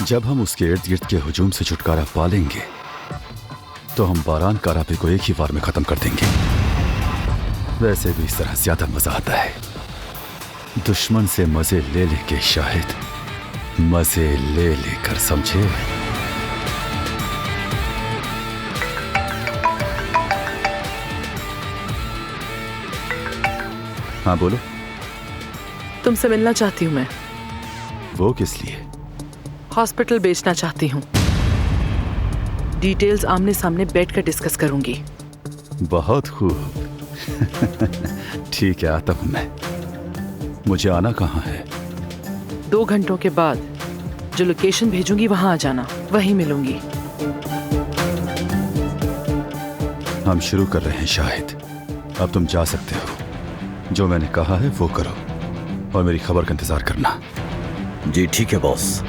जब हम उसके इर्द गिर्द के हुजूम से छुटकारा पा लेंगे तो हम बारान कारापे को एक ही वार में खत्म कर देंगे। वैसे भी इस तरह ज्यादा मजा आता है। दुश्मन से मजे ले लेके शाहिद, मजे ले लेकर, समझे? हाँ बोलो। तुमसे मिलना चाहती हूँ मैं। वो किस लिए? हॉस्पिटल बेचना चाहती हूँ। डिटेल्स आमने सामने बैठकर डिस्कस करूंगी। बहुत खूब। ठीक है, आता हूं मैं। मुझे आना कहाँ है? 2 घंटों के बाद जो लोकेशन भेजूंगी वहां आ जाना, वहीं मिलूंगी। हम शुरू कर रहे हैं शाहिद, अब तुम जा सकते हो। जो मैंने कहा है वो करो और मेरी खबर का इंतजार करना। जी ठीक है बॉस।